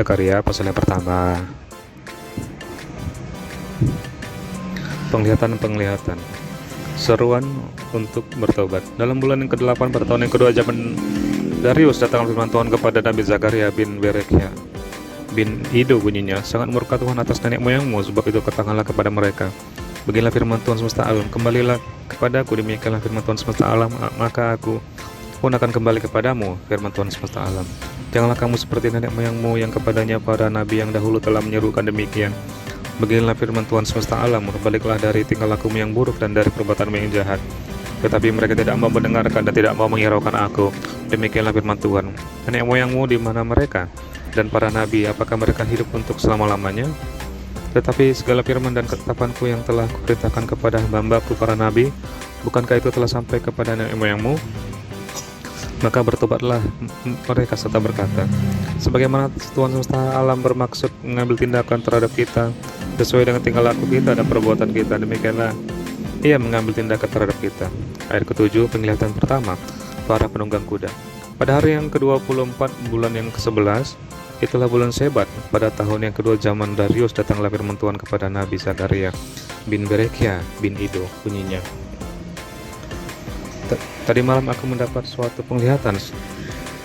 Zakaria pasal yang pertama. Penglihatan. Seruan untuk bertobat. Dalam bulan yang ke-8 pada tahun yang kedua zaman Darius, datang firman Tuhan kepada Nabi Zakaria bin Berekhia bin Ido bunyinya, sangat murka Tuhan atas nenek moyangmu, sebab itu katakanlah kepada mereka, beginilah firman Tuhan semesta alam, kembalilah kepadaku, demikianlah firman Tuhan semesta alam, maka aku pun akan kembali kepadamu, firman Tuhan semesta alam. Janganlah kamu seperti nenek moyangmu yang kepadanya para nabi yang dahulu telah menyerukan demikian. Beginilah firman Tuhan semesta alam, berbaliklah dari tingkah lakumu yang buruk dan dari perbuatanmu yang jahat. Tetapi mereka tidak mau mendengarkan dan tidak mau menghiraukan aku. Demikianlah firman Tuhan. Nenek moyangmu di mana mereka? Dan para nabi, apakah mereka hidup untuk selama-lamanya? Tetapi segala firman dan ketetapanku yang telah kuperintahkan kepada hamba-hambaku para nabi, bukankah itu telah sampai kepada nenek moyangmu? Maka bertobatlah mereka serta berkata, sebagaimana Tuhan semesta alam bermaksud mengambil tindakan terhadap kita sesuai dengan tingkah laku kita dan perbuatan kita, demikianlah Ia mengambil tindakan terhadap kita. Ayat ke-7, penglihatan pertama, para penunggang kuda. Pada hari yang ke-24 bulan yang ke-11, itulah bulan Sebat, pada tahun yang kedua zaman Darius, datanglah firman Tuhan kepada Nabi Zakaria bin Berekhia bin Ido bunyinya. Tadi malam aku mendapat suatu penglihatan,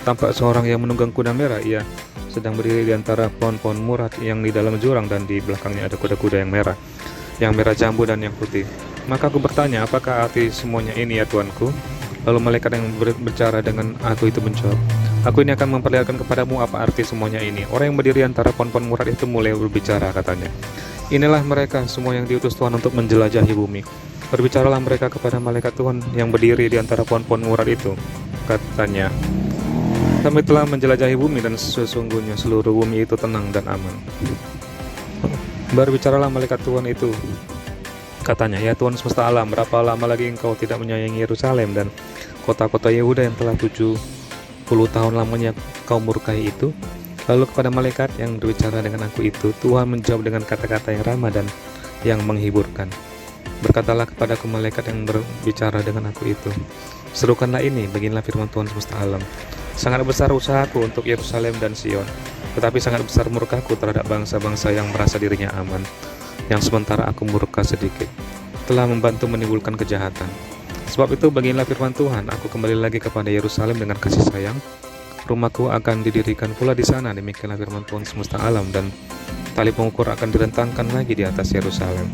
tampak seorang yang menunggang kuda merah. Ia sedang berdiri di antara pohon-pohon murad yang di dalam jurang, dan di belakangnya ada kuda-kuda yang merah jambu dan yang putih. Maka aku bertanya, apakah arti semuanya ini ya Tuanku? Lalu malaikat yang berbicara dengan aku itu menjawab, aku ini akan memperlihatkan kepadamu apa arti semuanya ini. Orang yang berdiri antara pohon-pohon murad itu mulai berbicara, katanya, inilah mereka semua yang diutus Tuhan untuk menjelajahi bumi. Berbicaralah mereka kepada malaikat Tuhan yang berdiri di antara pohon-pohon murad itu, katanya, kami telah menjelajahi bumi dan sesungguhnya seluruh bumi itu tenang dan aman. Berbicaralah malaikat Tuhan itu, katanya, ya Tuhan semesta alam, berapa lama lagi engkau tidak menyayangi Yerusalem dan kota-kota Yehuda yang telah 70 tahun lamanya kau murkai itu? Lalu kepada malaikat yang berbicara dengan aku itu, Tuhan menjawab dengan kata-kata yang ramah dan yang menghiburkan. Berkatalah kepadaku malaikat yang berbicara dengan aku itu, serukanlah ini, beginilah firman Tuhan semesta alam. Sangat besar usahaku untuk Yerusalem dan Sion, tetapi sangat besar murkaku terhadap bangsa-bangsa yang merasa dirinya aman, yang sementara aku murka sedikit, telah membantu menimbulkan kejahatan. Sebab itu beginilah firman Tuhan, aku kembali lagi kepada Yerusalem dengan kasih sayang, rumahku akan didirikan pula di sana, demikianlah firman Tuhan semesta alam, dan tali pengukur akan direntangkan lagi di atas Yerusalem.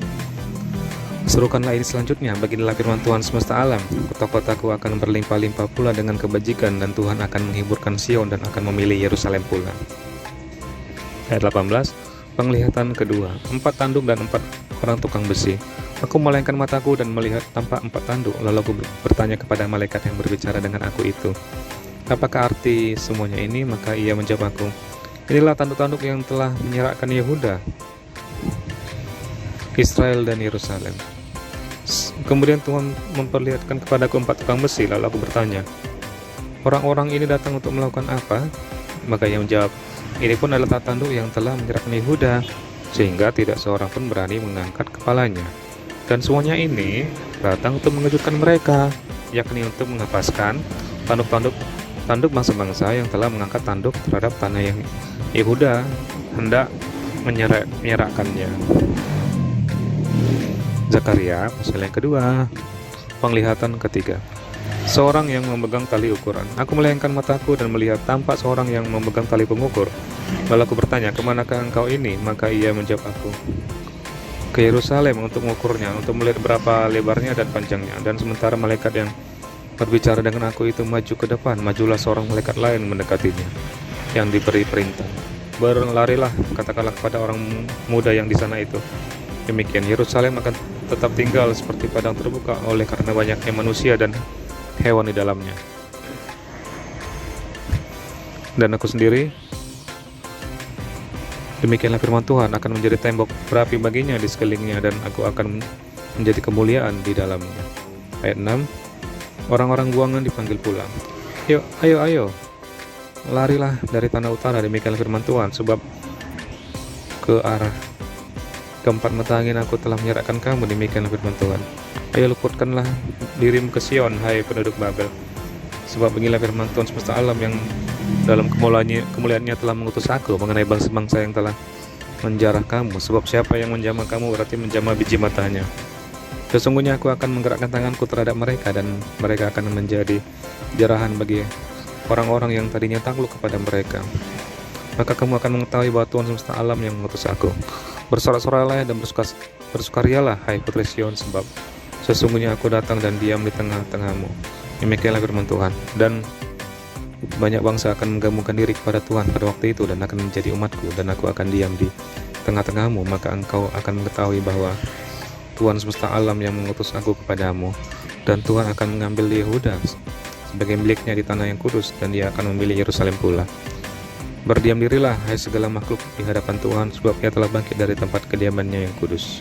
Serukanlah ini selanjutnya, beginilah firman Tuhan semesta alam, kota-kotaku akan berlimpah-limpah pula dengan kebajikan, dan Tuhan akan menghiburkan Sion dan akan memilih Yerusalem pula. Ayat 18, penglihatan kedua, 4 tanduk dan 4 orang tukang besi. Aku melayangkan mataku dan melihat tampak 4 tanduk, lalu aku bertanya kepada malaikat yang berbicara dengan aku itu, apakah arti semuanya ini? Maka ia menjawab aku, inilah tanduk-tanduk yang telah menyerahkan Yehuda, Israel dan Yerusalem. Kemudian Tuhan memperlihatkan kepadaku 4 tukang besi, lalu aku bertanya, orang-orang ini datang untuk melakukan apa? Maka ia menjawab, ini pun adalah tanduk yang telah menyerahkan Yehuda, sehingga tidak seorang pun berani mengangkat kepalanya. Dan semuanya ini datang untuk mengejutkan mereka, yakni untuk menghapaskan tanduk bangsa-bangsa yang telah mengangkat tanduk terhadap tanah yang Yehuda hendak menyerahkannya. Zakaria pasal yang kedua, penglihatan ketiga, seorang yang memegang tali ukuran. Aku melayangkan mataku dan melihat tampak seorang yang memegang tali pengukur. Lalu aku bertanya, kemanakah engkau ini? Maka ia menjawab aku, ke Yerusalem untuk mengukurnya, untuk melihat berapa lebarnya dan panjangnya. Dan sementara malaikat yang berbicara dengan aku itu maju ke depan, majulah seorang malaikat lain mendekatinya, yang diberi perintah, berlarilah, katakanlah kepada orang muda yang di sana itu, demikian, Yerusalem akan tetap tinggal seperti padang terbuka oleh karena banyaknya manusia dan hewan di dalamnya. Dan aku sendiri, demikianlah firman Tuhan, akan menjadi tembok berapi baginya di sekelilingnya, dan aku akan menjadi kemuliaan di dalamnya. Ayat 6, orang-orang buangan dipanggil pulang. Ayo, larilah dari tanah utara, demikianlah firman Tuhan, sebab ke arah keempat mata angin aku telah menyerahkan kamu, demikianlah firman Tuhan. Ayo luputkanlah dirimu ke Sion, hai penduduk Babel, sebab beginilah firman Tuhan semesta alam yang dalam kemuliaannya telah mengutus aku mengenai bangsa-bangsa yang telah menjarah kamu. Sebab siapa yang menjamah kamu berarti menjamah biji matanya. Sesungguhnya aku akan menggerakkan tanganku terhadap mereka, dan mereka akan menjadi jarahan bagi orang-orang yang tadinya takluk kepada mereka. Maka kamu akan mengetahui bahwa Tuhan semesta alam yang mengutus aku. Bersorak-soraklah dan bersukarialah, hai putri Sion, sebab sesungguhnya aku datang dan diam di tengah-tengahmu. Demikianlah firman Tuhan. Dan banyak bangsa akan menggabungkan diri kepada Tuhan pada waktu itu dan akan menjadi umatku, dan aku akan diam di tengah-tengahmu. Maka engkau akan mengetahui bahwa Tuhan semesta alam yang mengutus aku kepadamu. Dan Tuhan akan mengambil Yehuda sebagai miliknya di tanah yang kudus, dan dia akan memilih Yerusalem pula. Berdiam dirilah, hai segala makhluk, di hadapan Tuhan, sebab ia telah bangkit dari tempat kediamannya yang kudus.